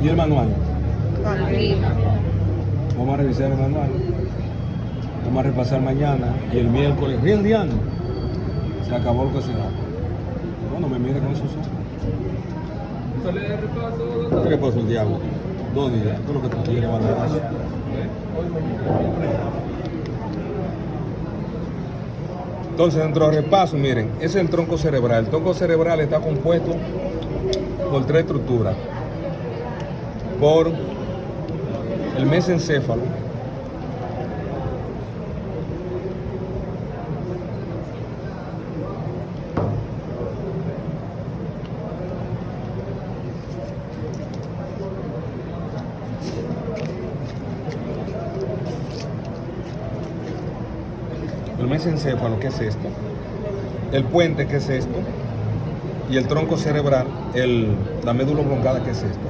¿Y el manual? Arriba. Vamos a revisar el manual. Vamos a repasar mañana y el miércoles. Bien, Diana. Se acabó lo que se da. Bueno, me mire con esos ojos. ¿Qué le pasó el diablo? 2 días. Todo lo que tú quieres, banderazo. Entonces, dentro del repaso, miren, ese es el tronco cerebral. El tronco cerebral está compuesto por 3 estructuras. Por el mesencéfalo, ¿qué es esto? El puente, ¿qué es esto? Y el tronco cerebral, la médula oblongada, ¿qué es esto?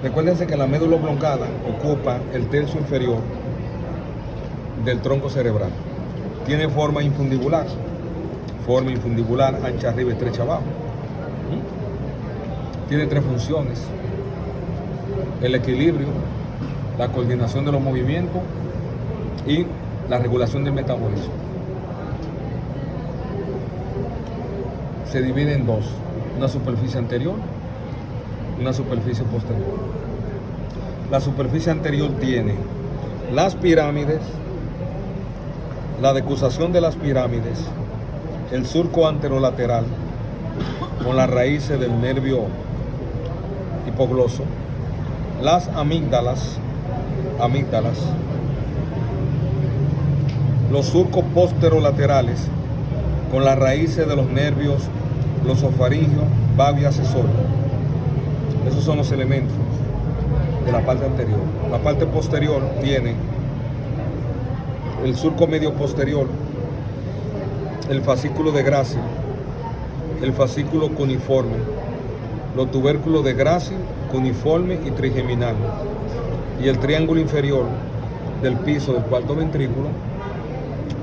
Recuérdense que la médula oblongada ocupa el tercio inferior del tronco cerebral. Tiene forma infundibular, ancha arriba y estrecha abajo. Tiene 3 funciones: el equilibrio, la coordinación de los movimientos y la regulación del metabolismo. Se divide en 2, una superficie anterior y una superficie posterior. La superficie anterior tiene las pirámides, la decusación de las pirámides, el surco anterolateral con las raíces del nervio hipogloso, las amígdalas, los surcos posterolaterales con las raíces de los nervios glosofaringeo, vago y accesorio. Esos son los elementos de la parte anterior. La parte posterior tiene el surco medio posterior, el fascículo de Gracie, el fascículo cuneiforme, los tubérculos de Gracie, cuneiforme y trigeminal, y el triángulo inferior del piso del cuarto ventrículo,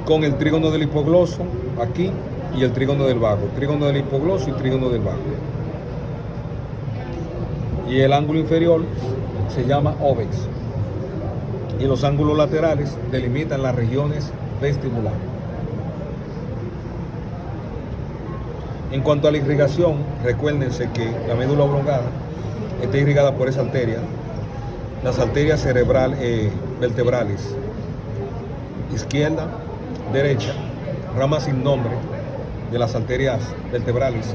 con el trígono del hipogloso aquí y el trígono del vago, trígono del hipogloso y trígono del vago. Y el ángulo inferior se llama obex. Y los ángulos laterales delimitan las regiones vestibulares. En cuanto a la irrigación, recuérdense que la médula oblongada está irrigada por esa arteria, las arterias vertebrales, izquierda, derecha, rama sin nombre de las arterias vertebrales,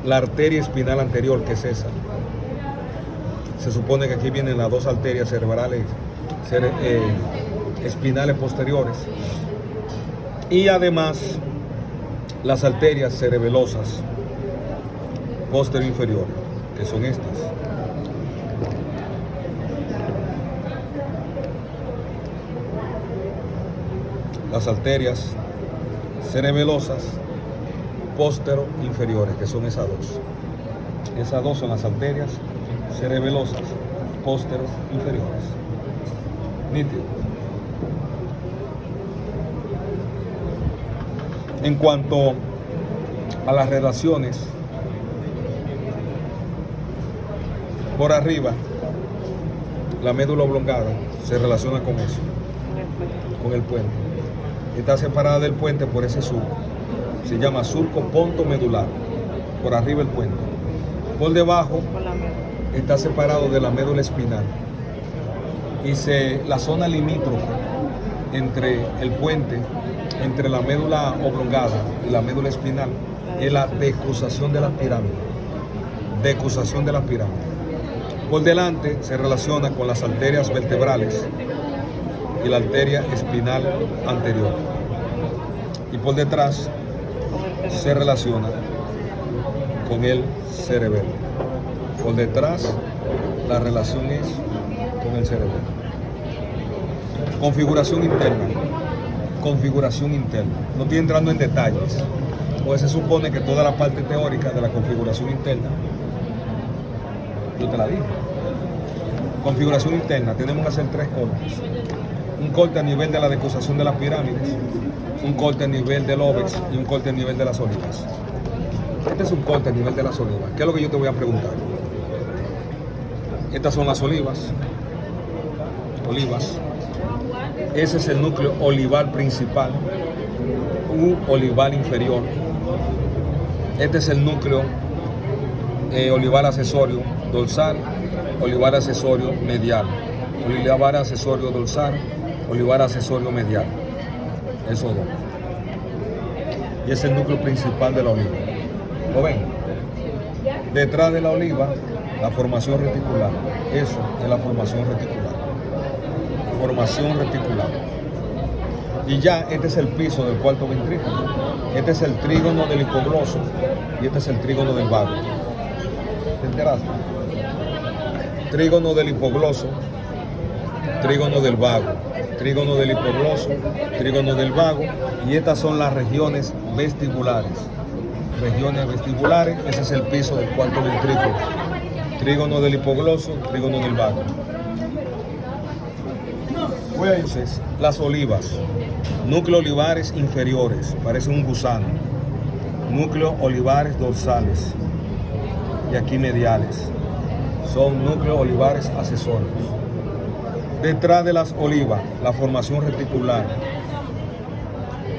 la arteria espinal anterior, que es esa. Se supone que aquí vienen las 2 arterias cerebrales espinales posteriores, y además las arterias cerebelosas posterior inferiores, que son estas. Las arterias cerebelosas postero inferiores, que son esas 2. Esas 2 son las arterias cerebelosas postero inferiores. Nítido. En cuanto a las relaciones, por arriba, la médula oblongada se relaciona con eso, con el puente. Está separada del puente por ese surco. Se llama surco pontomedular. Por arriba el puente. Por debajo está separado de la médula espinal. Y la zona limítrofe entre el puente, entre la médula oblongada y la médula espinal, es la decusación de las pirámides. Decusación de las pirámides. Por delante se relaciona con las arterias vertebrales y la arteria espinal anterior. Y por detrás se relaciona con el cerebelo. Por detrás la relación es con el cerebelo. Configuración interna. Configuración interna. No estoy entrando en detalles, pues se supone que toda la parte teórica de la configuración interna, yo te la dije. Configuración interna, tenemos que hacer 3 cortes. Un corte a nivel de la decusación de las pirámides, un corte a nivel del óbex y un corte a nivel de las olivas. Este es un corte a nivel de las olivas. ¿Qué es lo que yo te voy a preguntar? Estas son las olivas. Ese es el núcleo olival principal u olival inferior. Este es el núcleo olivar accesorio dorsal, olivar accesorio medial, olivar accesorio dorsal, olivar accesorio medial. Eso dos. Y es el núcleo principal de la oliva. ¿Lo ven? Detrás de la oliva, la formación reticular. Eso es la formación reticular. Formación reticular. Y ya este es el piso del cuarto ventrículo. Este es el trígono del hipogloso y este es el trígono del vago. ¿Te enteraste? Trígono del hipogloso, trígono del vago, trígono del hipogloso, trígono del vago, y estas son las regiones vestibulares. Regiones vestibulares, ese es el piso del cuarto ventrículo. Trígono del hipogloso, trígono del vago. Entonces, las olivas, núcleos olivares inferiores, parece un gusano, núcleos olivares dorsales y aquí mediales, son núcleos olivares accesorios. Detrás de las olivas, la formación reticular.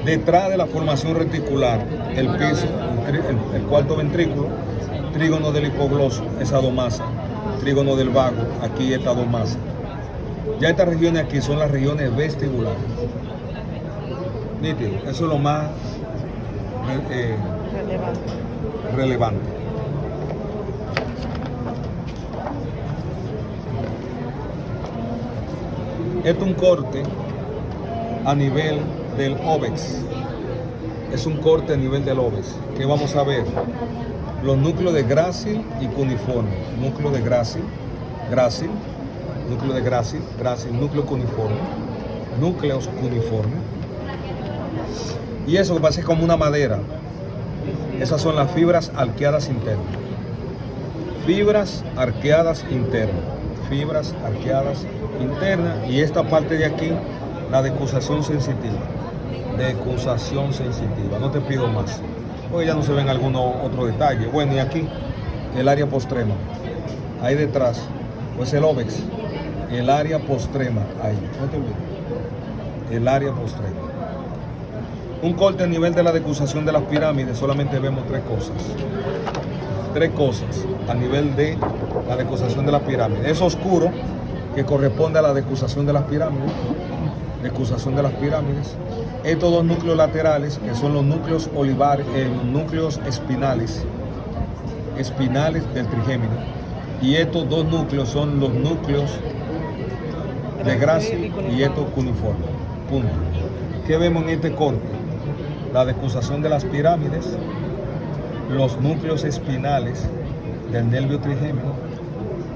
Detrás de la formación reticular, el piso, el cuarto ventrículo, trígono del hipogloso, esa domasa, trígono del vago, aquí esta domasa. Ya estas regiones aquí son las regiones vestibulares. Nítido, eso es lo más relevante. Esto es un corte a nivel del óbex. Es un corte a nivel del óbex. ¿Qué vamos a ver? Los núcleos de grácil y cuniforme. Núcleo de grácil, núcleo de grácil, núcleo cuniforme, núcleos cuniformes. Y eso que parece como una madera. Esas son las fibras arqueadas internas. Fibras arqueadas internas. Fibras arqueadas internas. Y esta parte de aquí, la decusación sensitiva. Decusación sensitiva. No te pido más, porque ya no se ven algunos otros detalles. Bueno, y aquí, el área postrema. Ahí detrás, pues el óbex. El área postrema, ahí, no te olvides. El área postrema. Un corte a nivel de la decusación de las pirámides, solamente vemos tres cosas. Tres cosas a nivel de la decusación de las pirámides. Es oscuro, que corresponde a la decusación de las pirámides. Decusación de las pirámides. Estos dos núcleos laterales, que son los núcleos olivares, núcleos espinales del trigémino. Y estos dos núcleos son los núcleos de grácil y estos cuniforme. Punto. ¿Qué vemos en este corte? La decusación de las pirámides, los núcleos espinales del nervio trigémino,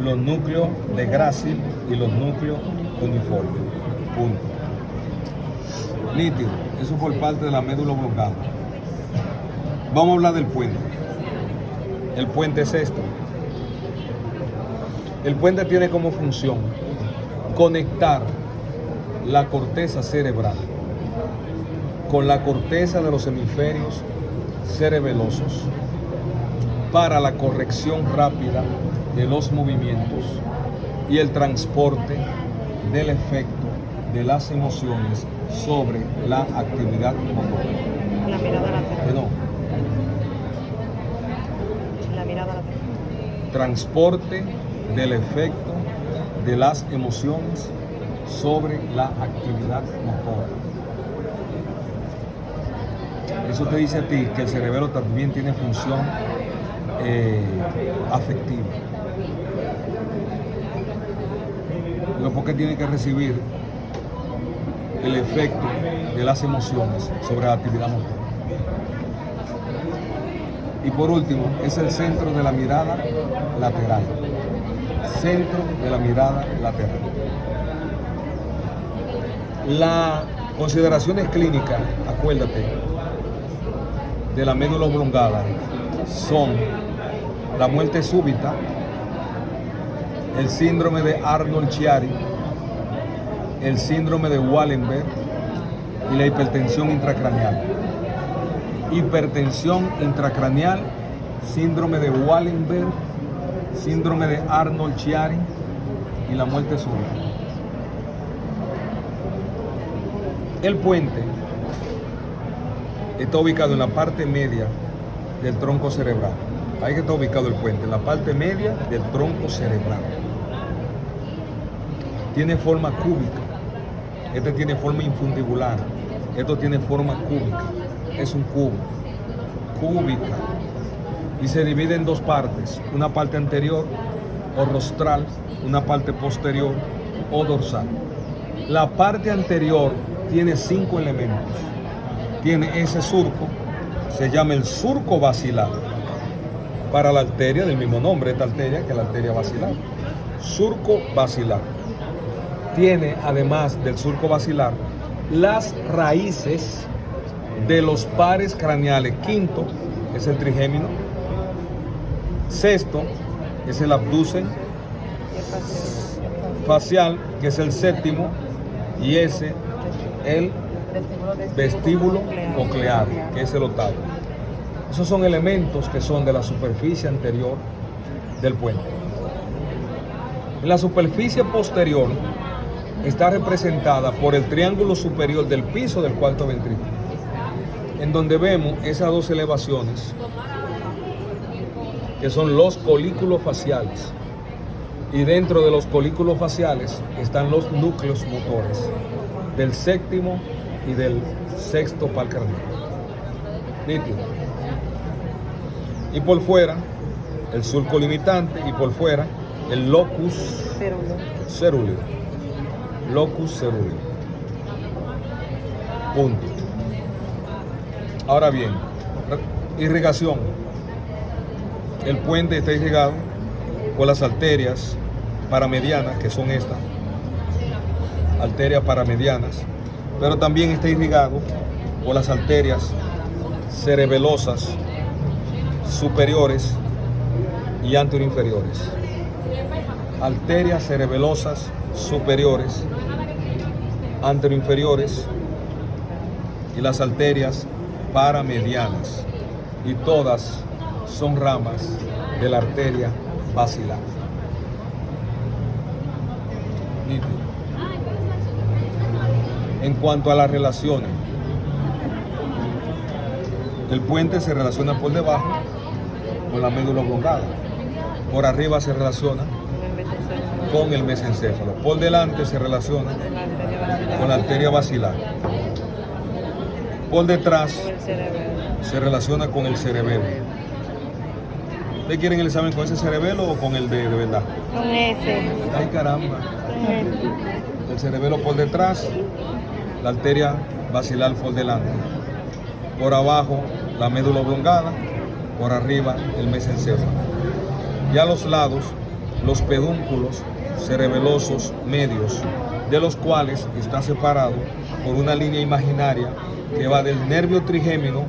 los núcleos de grácil y los núcleos cuniformes. Punto. Nítido. Eso por parte de la médula oblongada. Vamos a hablar del puente. El puente es esto. El puente tiene como función conectar la corteza cerebral con la corteza de los hemisferios cerebelosos para la corrección rápida de los movimientos y el transporte del efecto de las emociones sobre la actividad motora. La mirada lateral. No. La mirada lateral. Transporte del efecto de las emociones sobre la actividad motora. Eso te dice a ti que el cerebelo también tiene función afectiva. Pero porque tiene que recibir el efecto de las emociones sobre la actividad motora. Y por último, es el centro de la mirada lateral. Centro de la mirada lateral. Las consideraciones clínicas, acuérdate, de la médula oblongada son la muerte súbita, el síndrome de Arnold-Chiari, el síndrome de Wallenberg y la hipertensión intracraneal. Hipertensión intracraneal, síndrome de Wallenberg, síndrome de Arnold-Chiari y la muerte súbita. El puente está ubicado en la parte media del tronco cerebral. Ahí que está ubicado el puente, en la parte media del tronco cerebral. Tiene forma cúbica. Este tiene forma infundibular. Esto tiene forma cúbica. Es un cubo. Cúbica. Y se divide en dos partes. Una parte anterior o rostral, una parte posterior o dorsal. La parte anterior tiene 5 elementos. Tiene ese surco, se llama el surco basilar, para la arteria del mismo nombre, esta arteria que es la arteria basilar. Surco basilar. Tiene, además del surco basilar, las raíces de los pares craneales. Quinto es el trigémino. Sexto es el abducen facial, que es el séptimo, y ese el vestíbulo coclear, que es el octavo. Esos son elementos que son de la superficie anterior del puente. En la superficie posterior está representada por el triángulo superior del piso del cuarto ventrículo, en donde vemos esas dos elevaciones, que son los colículos faciales. Y dentro de los colículos faciales están los núcleos motores del séptimo y del sexto par craneal. Nítido. Y por fuera, el surco limitante, y por fuera, el locus cerúleo. Locus cerúleo. Punto. Ahora bien, irrigación. El puente está irrigado por las arterias paramedianas, que son estas, arterias paramedianas, pero también está irrigado por las arterias cerebelosas superiores y anteroinferiores. Arterias cerebelosas superiores, anteroinferiores y las arterias paramedianas, y todas son ramas de la arteria basilar. Nítido. En cuanto a las relaciones, el puente se relaciona por debajo con la médula oblongada, por arriba se relaciona con el mesencéfalo, por delante se relaciona con la arteria basilar, por detrás se relaciona con el cerebelo. ¿Ustedes quieren el examen con ese cerebelo o con el de verdad? Con ese. Ay, caramba. Con ese. El cerebelo por detrás, la arteria basilar por delante. Por abajo, la médula oblongada. Por arriba, el mesencéfalo. Y a los lados, los pedúnculos cerebelosos medios, de los cuales está separado por una línea imaginaria que va del nervio trigémino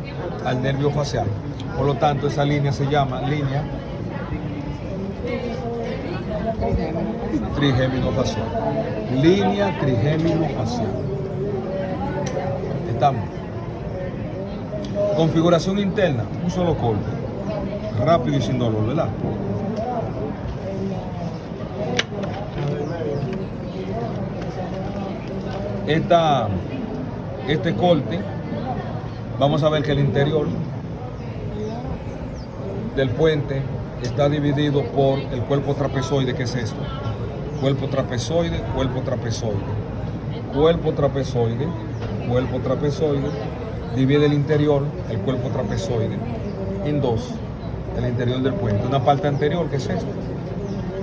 al nervio facial. Por lo tanto, esa línea se llama línea trigémino facial. Línea trigémino facial. Estamos. Configuración interna, un solo corte. Rápido y sin dolor, ¿verdad? Este corte, vamos a ver que el interior del puente está dividido por el cuerpo trapezoide. ¿Qué es esto? Cuerpo trapezoide, cuerpo trapezoide, cuerpo trapezoide, cuerpo trapezoide. Divide el interior, el cuerpo trapezoide, en dos, el interior del puente. Una parte anterior, que es esta,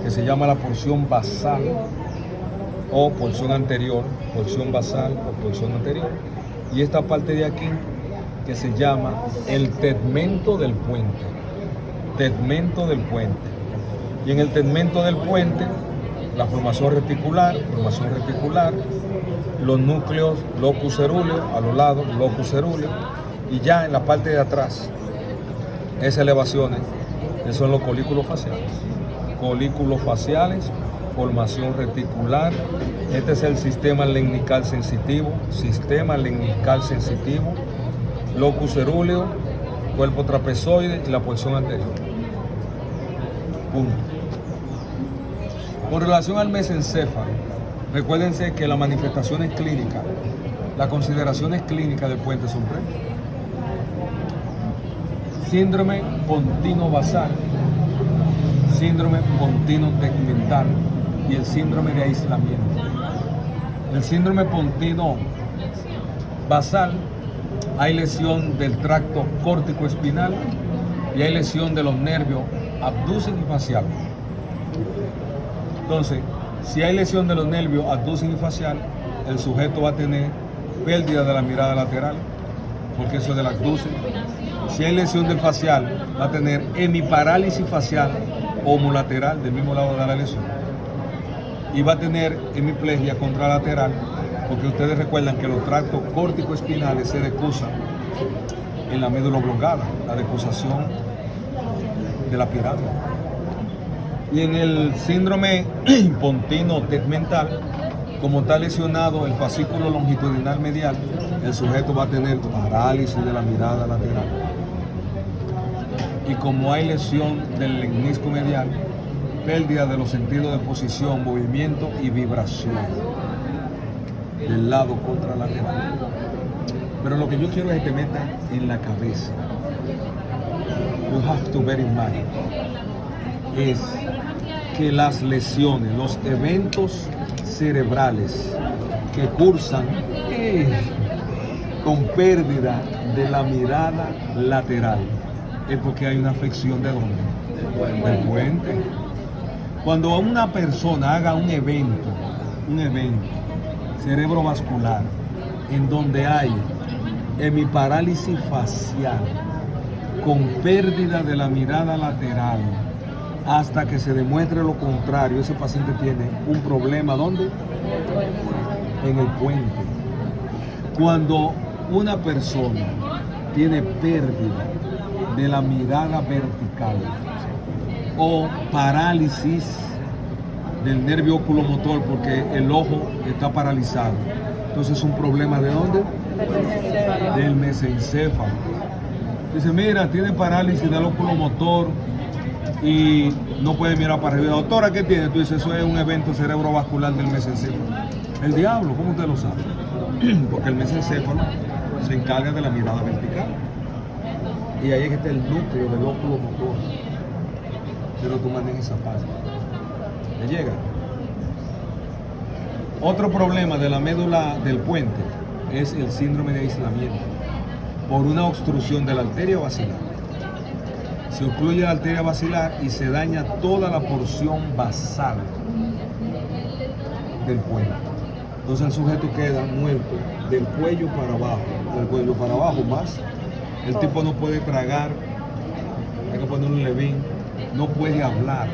que se llama la porción basal o porción anterior, porción basal o porción anterior. Y esta parte de aquí, que se llama el tegmento del puente. Tegmento del puente. Y en el tegmento del puente, la formación reticular, los núcleos locus cerúleo, a los lados, locus cerúleo, y ya en la parte de atrás, esas elevaciones, que son los colículos faciales. Colículos faciales, formación reticular. Este es el sistema lennical sensitivo, locus cerúleo, cuerpo trapezoide y la porción anterior. Punto. Con relación al mesencéfalo, recuérdense que las manifestaciones clínicas, las consideraciones clínicas del puente son tres. Síndrome pontino basal, síndrome pontino tegmental y el síndrome de aislamiento. El síndrome pontino basal, hay lesión del tracto córtico-espinal y hay lesión de los nervios abducen y facial. Entonces, si hay lesión de los nervios abducen y facial, el sujeto va a tener pérdida de la mirada lateral, porque eso es del abducen. Si hay lesión del facial, va a tener hemiparálisis facial homolateral del mismo lado de la lesión. Y va a tener hemiplegia contralateral, porque ustedes recuerdan que los tractos córtico-espinales se decusan en la médula oblongada, la decusación de la pirámide. Y en el síndrome pontino tegmental, como está lesionado el fascículo longitudinal medial, el sujeto va a tener parálisis de la mirada lateral. Y como hay lesión del menisco medial, pérdida de los sentidos de posición, movimiento y vibración del lado contralateral. Pero lo que yo quiero es que te metas en la cabeza. You have to bear in mind. Es que las lesiones, los eventos cerebrales que cursan con pérdida de la mirada lateral es porque hay una afección de dónde? Del puente. Cuando una persona haga un evento cerebrovascular en donde hay hemiparálisis facial con pérdida de la mirada lateral hasta que se demuestre lo contrario, ese paciente tiene un problema, ¿dónde? En el puente. Cuando una persona tiene pérdida de la mirada vertical o parálisis del nervio oculomotor porque el ojo está paralizado, entonces es un problema ¿de dónde? Del mesencéfalo. Dice, mira, tiene parálisis del oculomotor y no puede mirar para arriba. Doctora, ¿qué tiene? Tú dices, eso es un evento cerebrovascular del mesencéfalo. El diablo, ¿cómo usted lo sabe? Porque el mesencéfalo se encarga de la mirada vertical. Y ahí es que está el núcleo del oculomotor. Pero tú manejas esa parte. ¿Le llega? Otro problema de la médula del puente es el síndrome de aislamiento por una obstrucción de la arteria basilar. Se ocluye la arteria basilar y se daña toda la porción basal del puente. Entonces el sujeto queda muerto del cuello para abajo, más. El tipo no puede tragar, hay que poner un levín, no puede hablar,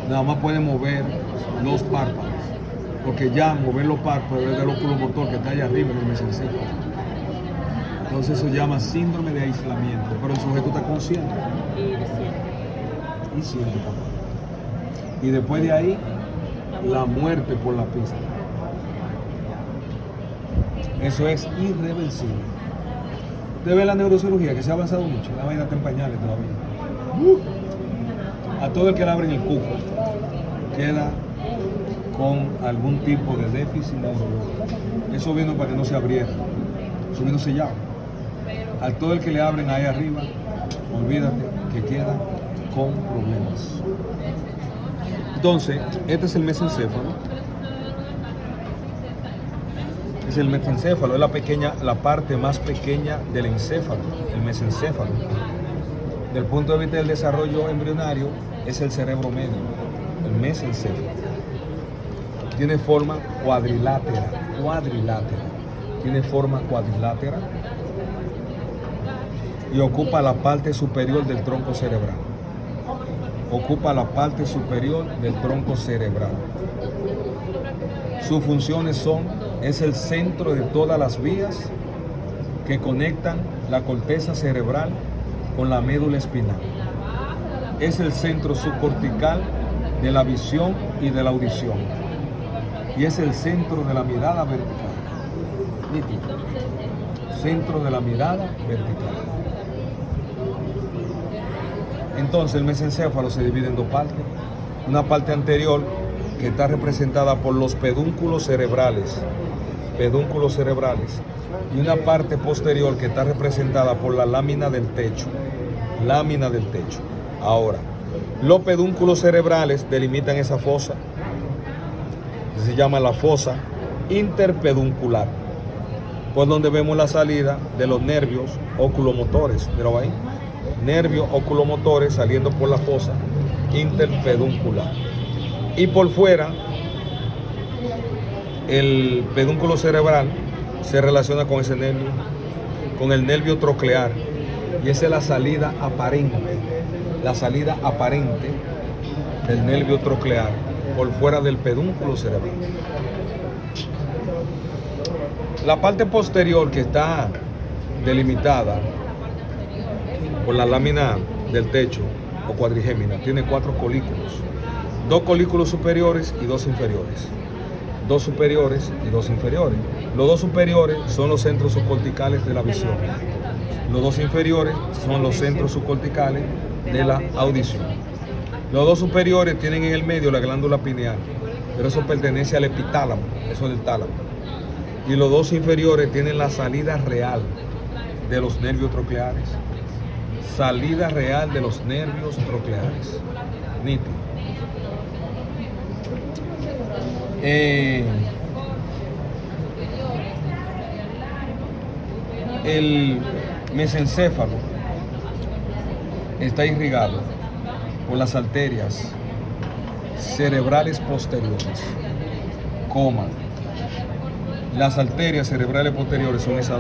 nada más puede mover los párpados, porque ya mover los párpados es del oculomotor que está allá arriba en el mesencéfalo. Entonces eso se llama síndrome de aislamiento, pero el sujeto está consciente. Y siente, papá. Y después de ahí, la muerte por la pista. Eso es irreversible. Usted ve la neurocirugía, que se ha avanzado mucho, la vaina está en pañales todavía. A todo el que le abren el cuco, queda con algún tipo de déficit neurológico. Eso vino para que no se abriera, eso vino sellado. A todo el que le abren ahí arriba, olvídate que queda con problemas. Entonces, este es el mesencéfalo. Es el mesencéfalo, es la parte más pequeña del encéfalo, el mesencéfalo. Del punto de vista del desarrollo embrionario, es el cerebro medio, el mesencéfalo. Tiene forma cuadrilátera. Tiene forma cuadrilátera y ocupa la parte superior del tronco cerebral. Sus funciones es el centro de todas las vías que conectan la corteza cerebral con la médula espinal. Es el centro subcortical de la visión y de la audición. Y es el centro de la mirada vertical. Centro de la mirada vertical. Entonces el mesencéfalo se divide en dos partes. una parte anterior que está representada por los pedúnculos cerebrales, y una parte posterior que está representada por la lámina del techo, Ahora, los pedúnculos cerebrales delimitan esa fosa, que se llama la fosa interpeduncular, por donde vemos la salida de los nervios oculomotores. Mira ahí, nervios oculomotores saliendo por la fosa interpeduncular. Y por fuera, el pedúnculo cerebral se relaciona con ese nervio, con el nervio troclear, y esa es la salida aparente del nervio troclear por fuera del pedúnculo cerebral. La parte posterior, que está delimitada por la lámina del techo o cuadrigémina, tiene 4 colículos, 2 colículos superiores y 2 inferiores. 2 superiores y 2 inferiores. Los 2 superiores son los centros subcorticales de la visión. Los 2 inferiores son los centros subcorticales de la audición. Los 2 superiores tienen en el medio la glándula pineal, pero eso pertenece al epitálamo, eso es del tálamo. Y los 2 inferiores tienen la salida real de los nervios trocleares. Salida real de los nervios trocleares. Nítido. El mesencéfalo está irrigado por las arterias cerebrales posteriores, las arterias cerebrales posteriores son esa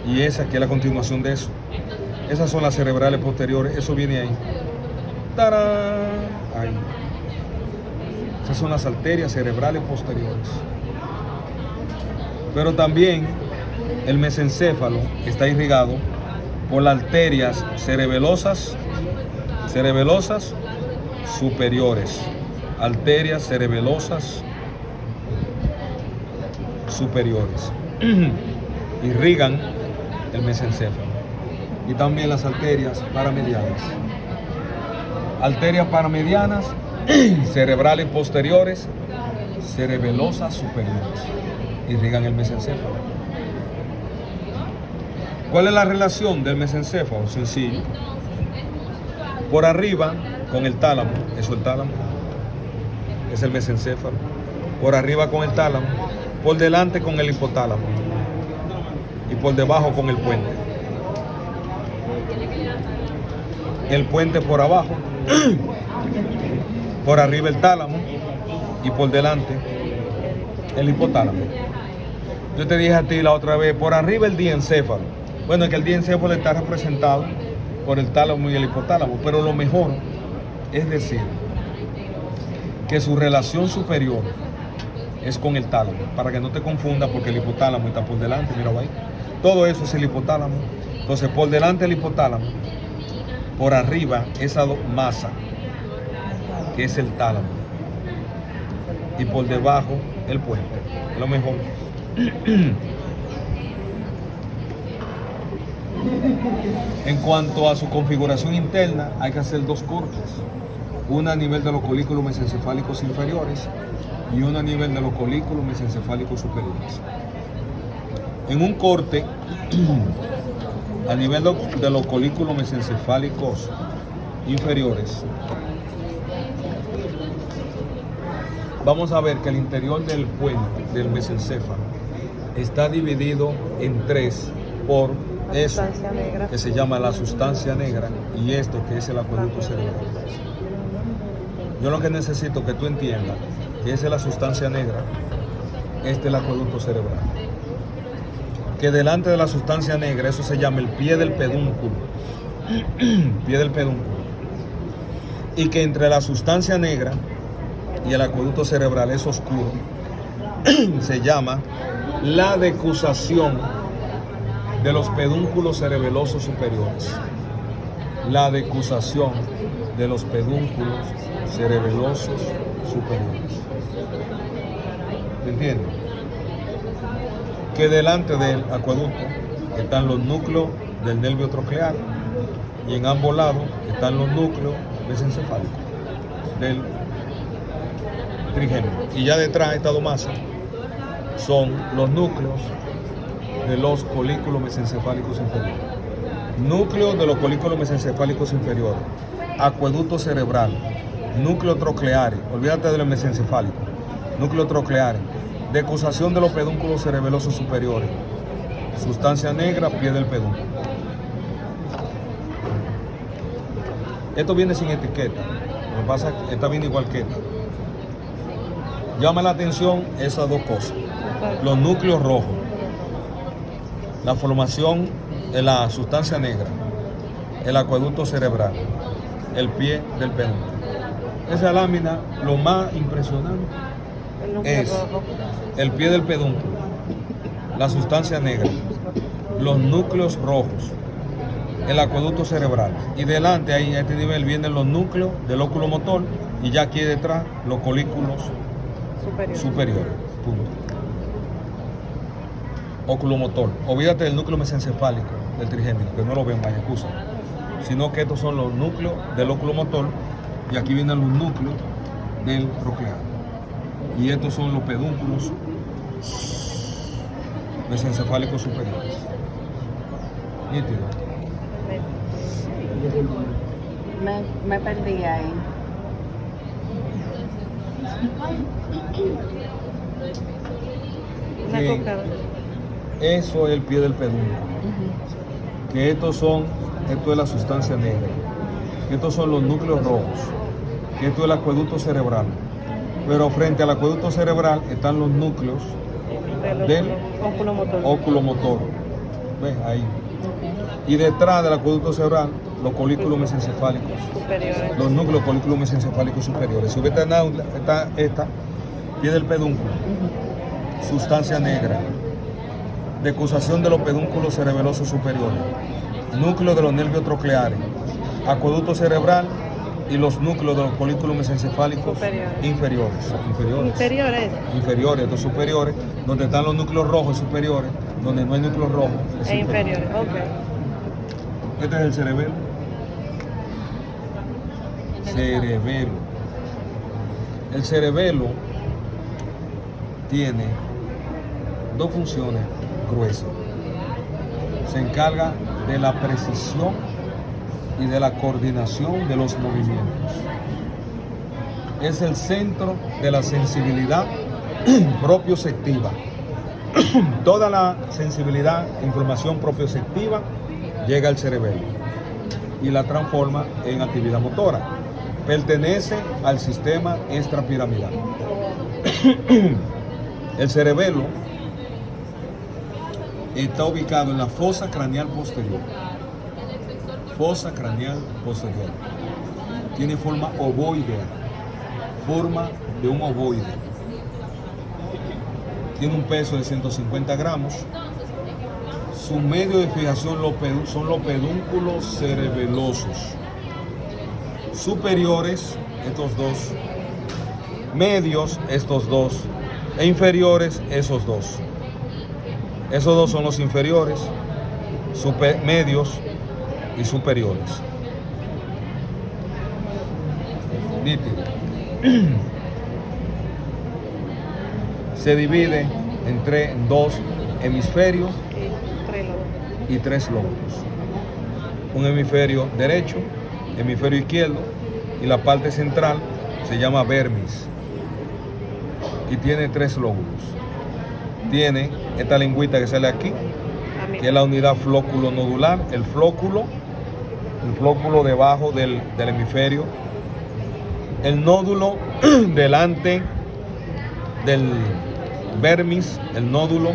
y esa, que es la continuación de eso. Esas son las cerebrales posteriores, eso viene ahí. ¡Tarán! Ahí. Esas son las arterias cerebrales posteriores. Pero también el mesencéfalo está irrigado por las arterias cerebelosas superiores. Arterias cerebelosas superiores irrigan el mesencéfalo. Y también las arterias paramedianas. Arterias paramedianas cerebrales posteriores, cerebelosas superiores, irrigan el mesencéfalo. ¿Cuál es la relación del mesencéfalo? Sencillo. Por arriba con el tálamo, eso es el tálamo, es el mesencéfalo. Por arriba con el tálamo, por delante con el hipotálamo y por debajo con el puente. El puente por abajo, por arriba el tálamo y por delante el hipotálamo. Yo te dije a ti la otra vez, por arriba el diencéfalo. Bueno, es que el diencéfalo está representado por el tálamo y el hipotálamo, pero lo mejor es decir que su relación superior es con el tálamo, para que no te confunda, porque el hipotálamo está por delante, mira ahí. Todo eso es el hipotálamo. Entonces, por delante el hipotálamo, por arriba esa masa, que es el tálamo, y por debajo el puente. Es lo mejor. En cuanto a su configuración interna, hay que hacer 2 cortes. Una a nivel de los colículos mesencefálicos inferiores y una a nivel de los colículos mesencefálicos superiores. En un corte a nivel de los colículos mesencefálicos inferiores, vamos a ver que el interior del puente del mesencéfalo está dividido en 3 por eso que se llama la sustancia negra y esto que es el acueducto cerebral. Yo lo que necesito que tú entiendas que esa es la sustancia negra, este es el acueducto cerebral. Que delante de la sustancia negra, eso se llama el pie del pedúnculo. Pie del pedúnculo. Y que entre la sustancia negra y el acueducto cerebral es oscuro, se llama la decusación de los pedúnculos cerebelosos superiores. La decusación de los pedúnculos cerebelosos superiores. ¿Me entiendes? Que delante del acueducto están los núcleos del nervio troclear y en ambos lados están los núcleos mesencefálicos. del trigémino. Y ya detrás, estas dos masas son los núcleos de los colículos mesencefálicos inferiores. Núcleo de los colículos mesencefálicos inferiores, acueducto cerebral, núcleo trocleares, olvídate de los mesencefálicos, núcleo trocleares, decusación de los pedúnculos cerebelosos superiores, sustancia negra, pie del pedúnculo. Esto viene sin etiqueta, lo que pasa es que está bien igual que esta. Llama la atención esas dos cosas, los núcleos rojos, la formación de la sustancia negra, el acueducto cerebral, el pie del pedúnculo. Esa lámina, lo más impresionante es el pie del pedúnculo, la sustancia negra, los núcleos rojos, el acueducto cerebral. Y delante, ahí a este nivel, vienen los núcleos del óculo motor y ya aquí detrás los colículos superiores. Punto. Oculomotor. Olvídate del núcleo mesencefálico del trigémino, que no lo ven más, excusa. Sino que estos son los núcleos del oculomotor y aquí vienen los núcleos del troclear. Y estos son los pedúnculos mesencefálicos superiores. Nítido. Me perdí ahí. Una Sí. cocada. Eso es el pie del pedúnculo. Que esto es la sustancia negra. Que estos son los núcleos rojos. Que esto es el acueducto cerebral. Pero frente al acueducto cerebral están los núcleos del oculomotor. oculomotor. ¿Ves? Ahí. Y detrás del acueducto cerebral, los colículos mesencefálicos. Superiores. Los núcleos colículos mesencefálicos superiores. Si ves esta pie del pedúnculo, sustancia negra, decusación de los pedúnculos cerebelosos superiores, núcleo de los nervios trocleares, acueducto cerebral y los núcleos de los colículos mesencefálicos inferiores. Inferiores, estos superiores, donde están los núcleos rojos superiores, donde no hay núcleos rojos. E inferiores, ok. Este es el cerebelo. Cerebelo. El cerebelo tiene dos funciones gruesas. Se encarga de la precisión y de la coordinación de los movimientos. Es el centro de la sensibilidad propioceptiva. Toda la sensibilidad e información propioceptiva llega al cerebelo y la transforma en actividad motora. Pertenece al sistema extrapiramidal. El cerebelo está ubicado en la fosa craneal posterior. Fosa craneal posterior. Tiene forma ovoidea. Forma de un ovoide. Tiene un peso de 150 gramos. Su medio de fijación son los pedúnculos cerebelosos. Superiores, estos dos. Medios, estos dos. E inferiores, esos dos. Esos dos son los inferiores, medios y superiores. Nítido. Se divide en dos hemisferios y tres lóbulos. Un hemisferio derecho, hemisferio izquierdo, y la parte central se llama vermis y tiene tres lóbulos. Tiene esta lengüita que sale aquí, que es la unidad flóculo nodular, el flóculo debajo del hemisferio, el nódulo delante del vermis, el nódulo,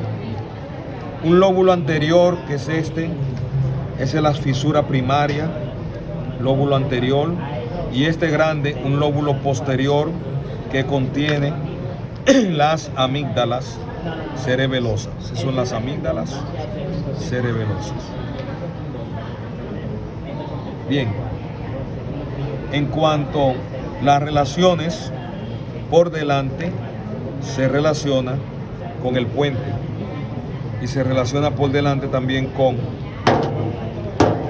un lóbulo anterior que es esa es la fisura primaria, lóbulo anterior, y este grande, un lóbulo posterior que contiene las amígdalas cerebelosas. Esas son las amígdalas cerebelosas. Bien, en cuanto a las relaciones, por delante se relaciona con el puente y se relaciona por delante también con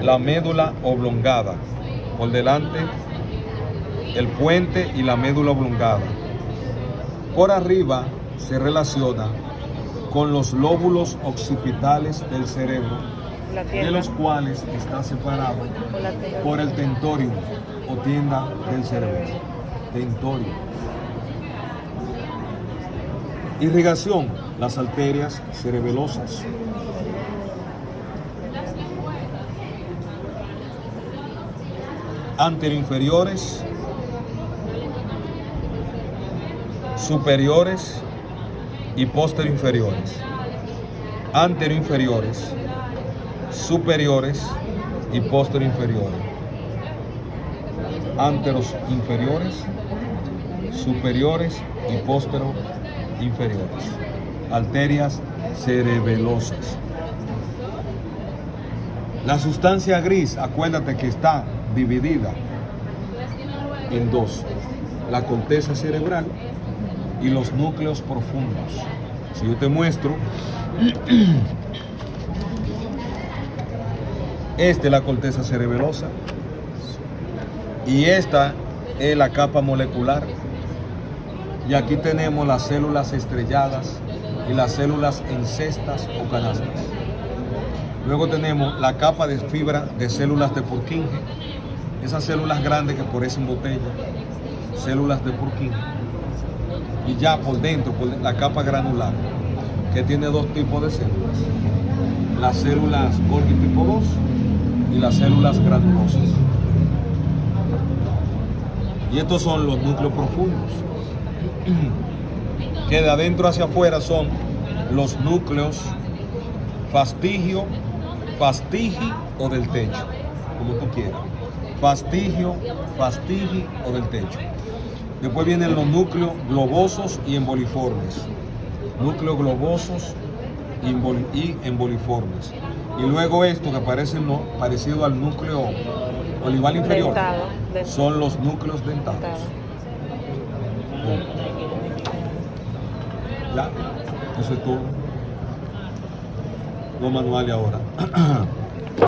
la médula oblongada. Por delante el puente y la médula oblongada. Por arriba se relaciona con los lóbulos occipitales del cerebro, La de tienda. los cuales está separado Por la tienda. por el tentorium o tienda del cerebro. Tentorium. Irrigación, las arterias cerebelosas. Anteroinferiores, superiores y posteroinferiores. Anteroinferiores, superiores y posteroinferiores. Anteros inferiores, superiores y posteroinferiores. Arterias cerebelosas. La sustancia gris, acuérdate que está dividida en dos: la corteza cerebral y los núcleos profundos. Si yo te muestro, esta es la corteza cerebelosa y esta es la capa molecular. Y aquí tenemos las células estrelladas y las células en cestas o canastas. Luego tenemos la capa de fibra de células de Purkinje, esas células grandes que parecen botella, células de Purkinje. Y ya por dentro, por la capa granular, que tiene dos tipos de células: las células Golgi tipo 2 y las células granulosas. Y estos son los núcleos profundos, que de adentro hacia afuera son los núcleos fastigio o del techo, como tú quieras. Fastigio o del techo. Después vienen los núcleos globosos y emboliformes. Núcleos globosos y emboliformes. Y luego esto que parece parecido al núcleo olival inferior, Dentado. son los núcleos dentados. Ya, eso es todo. Los manuales ahora.